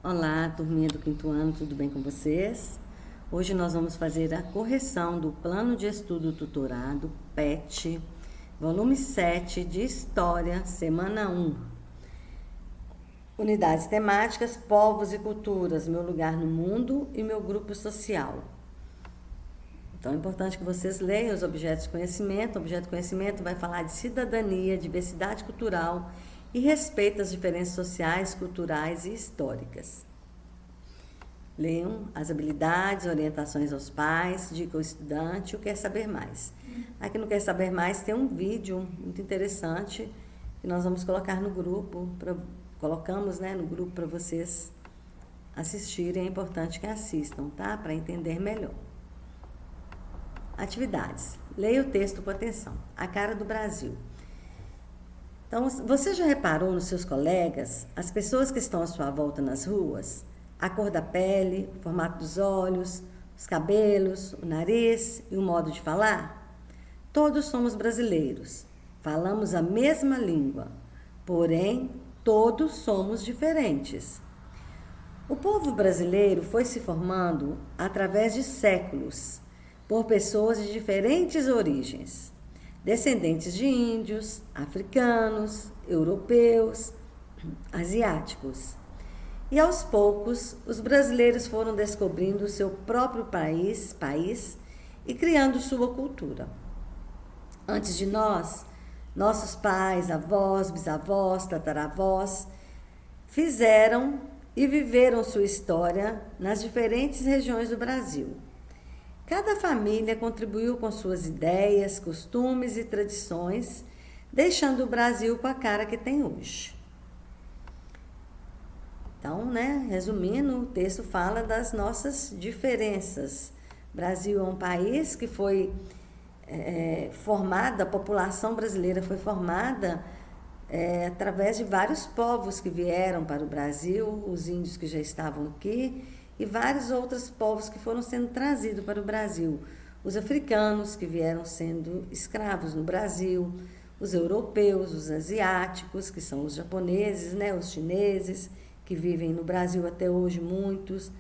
Olá, turminha do quinto ano, tudo bem com vocês? Hoje nós vamos fazer a correção do Plano de Estudo Tutorado, PET, volume 7 de História, semana 1. Unidades temáticas, povos e culturas, meu lugar no mundo e meu grupo social. Então é importante que vocês leiam os objetos de conhecimento. O objeto de conhecimento vai falar de cidadania, diversidade cultural e respeito às diferenças sociais, culturais e históricas. Leiam as habilidades, orientações aos pais, dica ao estudante, o quer saber mais. Aqui no Quer Saber Mais tem um vídeo muito interessante que nós vamos colocar no grupo, colocamos no grupo para vocês assistirem, é importante que assistam, tá? Para entender melhor. Atividades. Leia o texto com atenção. A cara do Brasil. Então, você já reparou nos seus colegas, as pessoas que estão à sua volta nas ruas, a cor da pele, o formato dos olhos, os cabelos, o nariz e o modo de falar? Todos somos brasileiros, falamos a mesma língua, porém, todos somos diferentes. O povo brasileiro foi se formando através de séculos, por pessoas de diferentes origens, descendentes de índios, africanos, europeus, asiáticos. E aos poucos, os brasileiros foram descobrindo o seu próprio país e criando sua cultura. Antes de nós, nossos pais, avós, bisavós, tataravós, fizeram e viveram sua história nas diferentes regiões do Brasil. Cada família contribuiu com suas ideias, costumes e tradições, deixando o Brasil com a cara que tem hoje. Então, resumindo, o texto fala das nossas diferenças. O Brasil é um país que foi formado, a população brasileira foi formada através de vários povos que vieram para o Brasil, os índios que já estavam aqui, e vários outros povos que foram sendo trazidos para o Brasil. Os africanos que vieram sendo escravos no Brasil, os europeus, os asiáticos, que são os japoneses, os chineses, que vivem no Brasil até hoje, muitos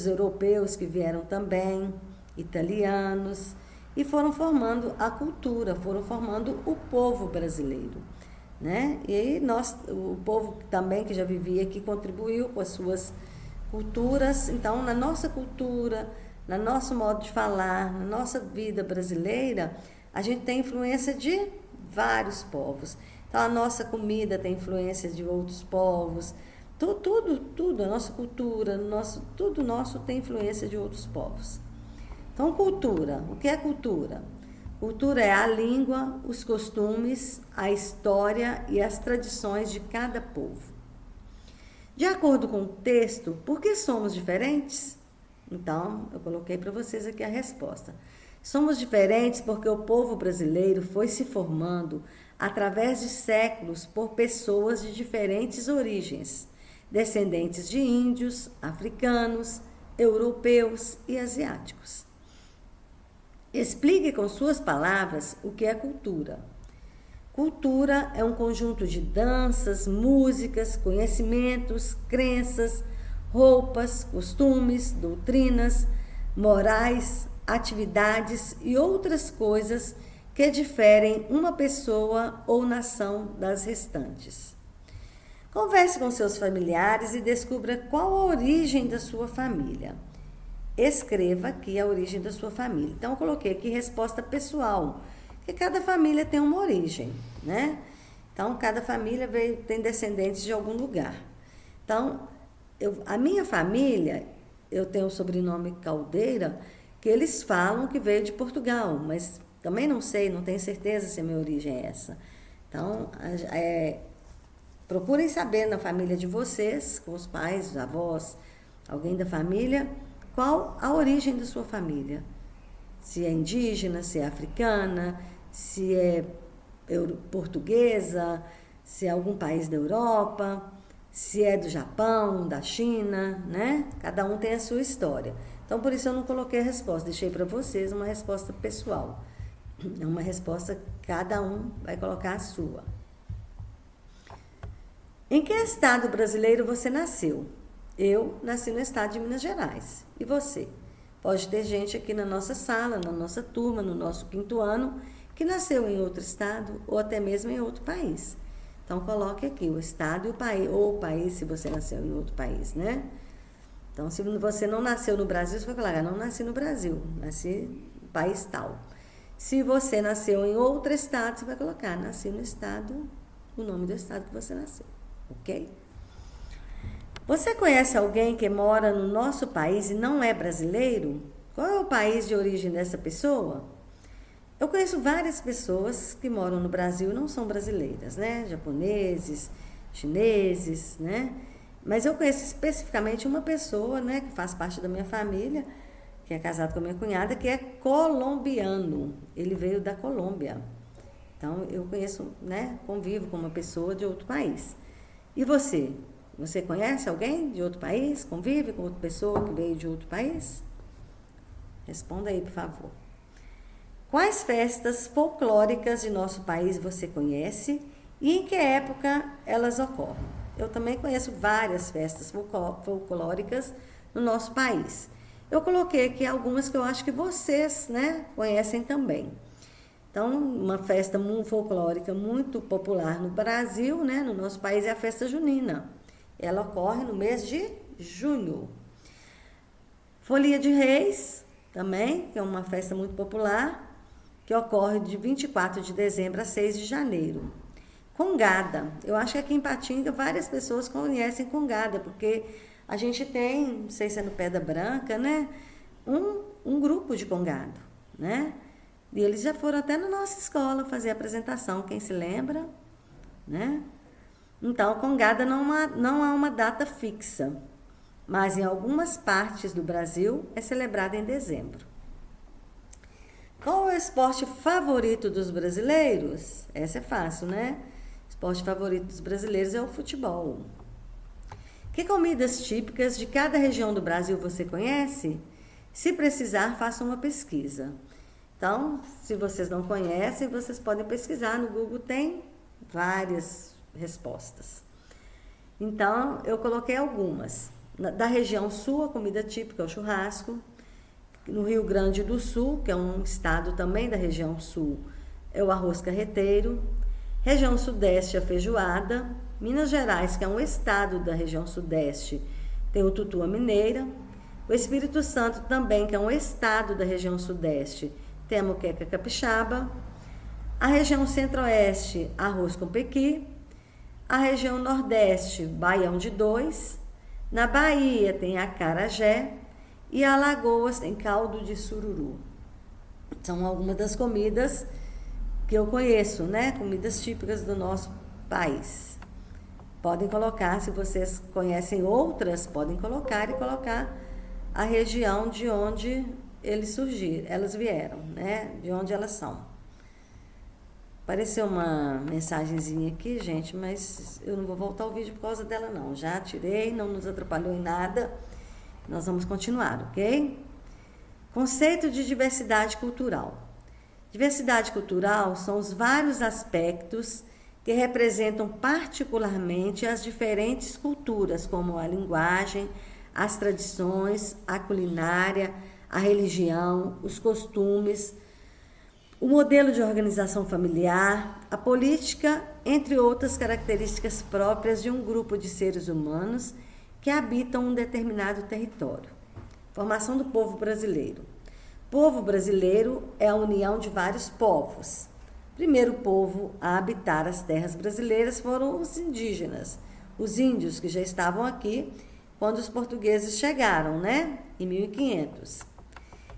europeus que vieram também, italianos, e foram formando a cultura, foram formando o povo brasileiro. E aí o povo também que já vivia aqui contribuiu com as suas culturas. Então, na nossa cultura, no nosso modo de falar, na nossa vida brasileira, a gente tem influência de vários povos. Então, a nossa comida tem influência de outros povos. Tudo, a nossa cultura, tudo nosso tem influência de outros povos. Então, cultura. O que é cultura? Cultura é a língua, os costumes, a história e as tradições de cada povo. De acordo com o texto, por que somos diferentes? Então, eu coloquei para vocês aqui a resposta. Somos diferentes porque o povo brasileiro foi se formando através de séculos por pessoas de diferentes origens, descendentes de índios, africanos, europeus e asiáticos. Explique com suas palavras o que é cultura. Cultura é um conjunto de danças, músicas, conhecimentos, crenças, roupas, costumes, doutrinas, morais, atividades e outras coisas que diferem uma pessoa ou nação das restantes. Converse com seus familiares e descubra qual a origem da sua família. Escreva aqui a origem da sua família. Então, eu coloquei aqui resposta pessoal, porque cada família tem uma origem, Então, cada família tem descendentes de algum lugar. Então, a minha família, eu tenho o sobrenome Caldeira, que eles falam que veio de Portugal, mas também não sei, não tenho certeza se a minha origem é essa. Então, procurem saber na família de vocês, com os pais, os avós, alguém da família, qual a origem da sua família. Se é indígena, se é africana, se é portuguesa, se é algum país da Europa, se é do Japão, da China, Cada um tem a sua história. Então, por isso eu não coloquei a resposta, deixei para vocês uma resposta pessoal. É uma resposta, cada um vai colocar a sua. Em que estado brasileiro você nasceu? Eu nasci no estado de Minas Gerais. E você? Pode ter gente aqui na nossa sala, na nossa turma, no nosso 5º ano, que nasceu em outro estado ou até mesmo em outro país. Então, coloque aqui o estado e o país, ou o país se você nasceu em outro país, né? Então, se você não nasceu no Brasil, você vai colocar, não nasci no Brasil, nasci no país tal. Se você nasceu em outro estado, você vai colocar, nasci no estado, o nome do estado que você nasceu, ok? Você conhece alguém que mora no nosso país e não é brasileiro? Qual é o país de origem dessa pessoa? Eu conheço várias pessoas que moram no Brasil e não são brasileiras, né? Japoneses, chineses, né? Mas eu conheço especificamente uma pessoa, né, que faz parte da minha família, que é casado com a minha cunhada, que é colombiano. Ele veio da Colômbia. Então, eu conheço, né, convivo com uma pessoa de outro país. E você? Você conhece alguém de outro país? Convive com outra pessoa que veio de outro país? Responda aí, por favor. Quais festas folclóricas de nosso país você conhece e em que época elas ocorrem? Eu também conheço várias festas folclóricas no nosso país. Eu coloquei aqui algumas que eu acho que vocês, né, conhecem também. Então, uma festa folclórica muito popular no Brasil, né, no nosso país, é a festa junina. Ela ocorre no mês de junho. Folia de Reis, também, que é uma festa muito popular, que ocorre de 24 de dezembro a 6 de janeiro. Congada. Eu acho que aqui em Patinga várias pessoas conhecem Congada, porque a gente tem, não sei se é no Pedra Branca, né, um grupo de Congado, né? E eles já foram até na nossa escola fazer a apresentação, quem se lembra, né? Então, Congada não há uma data fixa, mas em algumas partes do Brasil é celebrada em dezembro. Qual é o esporte favorito dos brasileiros? Essa é fácil, né? O esporte favorito dos brasileiros é o futebol. Que comidas típicas de cada região do Brasil você conhece? Se precisar, faça uma pesquisa. Então, se vocês não conhecem, vocês podem pesquisar. No Google tem várias respostas. Então, eu coloquei algumas. Da região sul, a comida típica é o churrasco. No Rio Grande do Sul, que é um estado também da região sul, é o arroz carreteiro. Região sudeste, a feijoada. Minas Gerais, que é um estado da região sudeste, tem o tutu à mineira. O Espírito Santo também, que é um estado da região sudeste, tem a moqueca capixaba. A região centro-oeste, arroz com pequi. A região nordeste, baião de dois. Na Bahia tem acarajé. E Alagoas tem caldo de sururu. São algumas das comidas que eu conheço, né? Comidas típicas do nosso país. Podem colocar, se vocês conhecem outras, podem colocar e colocar a região de onde elas vieram, né? De onde elas são. Apareceu uma mensagenzinha aqui, gente, mas eu não vou voltar ao vídeo por causa dela, não. Já tirei, não nos atrapalhou em nada. Nós vamos continuar, ok? Conceito de diversidade cultural. Diversidade cultural são os vários aspectos que representam particularmente as diferentes culturas, como a linguagem, as tradições, a culinária, a religião, os costumes, o modelo de organização familiar, a política, entre outras características próprias de um grupo de seres humanos que habitam um determinado território. Formação do povo brasileiro. Povo brasileiro é a união de vários povos. O primeiro povo a habitar as terras brasileiras foram os indígenas, os índios que já estavam aqui quando os portugueses chegaram, né? Em 1500.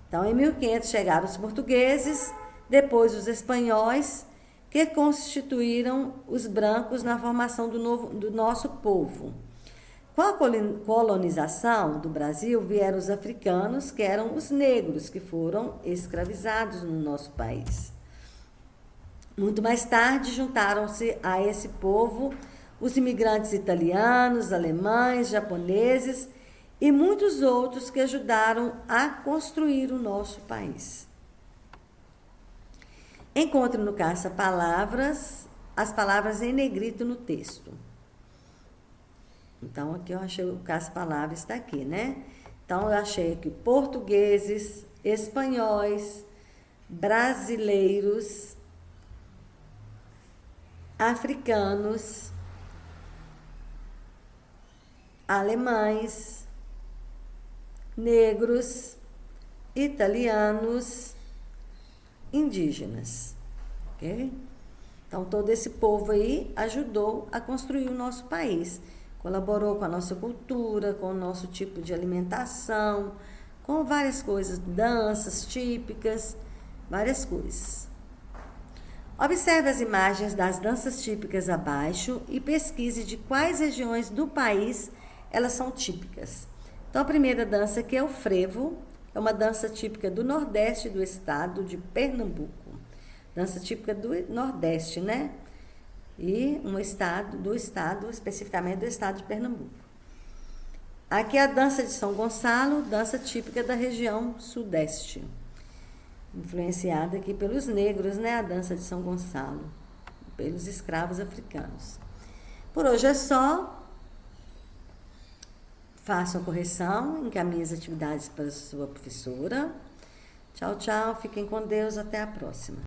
Então, em 1500 chegaram os portugueses, depois os espanhóis, que constituíram os brancos na formação do nosso povo. Com a colonização do Brasil, vieram os africanos, que eram os negros, que foram escravizados no nosso país. Muito mais tarde, juntaram-se a esse povo os imigrantes italianos, alemães, japoneses e muitos outros que ajudaram a construir o nosso país. Encontre no caça-palavras as palavras em negrito no texto. Então, aqui eu achei que as palavras está aqui, né? Então, eu achei aqui portugueses, espanhóis, brasileiros, africanos, alemães, negros, italianos, indígenas, ok? Então, todo esse povo aí ajudou a construir o nosso país, colaborou com a nossa cultura, com o nosso tipo de alimentação, com várias coisas, danças típicas, várias coisas. Observe as imagens das danças típicas abaixo e pesquise de quais regiões do país elas são típicas. Então, a primeira dança aqui é o frevo, é uma dança típica do Nordeste do estado de Pernambuco. Dança típica do Nordeste, né? E especificamente do estado de Pernambuco. Aqui é a dança de São Gonçalo, dança típica da região Sudeste. Influenciada aqui pelos negros, né? A dança de São Gonçalo, pelos escravos africanos. Por hoje é só. Faça a correção, encaminhe as atividades para a sua professora. Tchau, tchau. Fiquem com Deus. Até a próxima.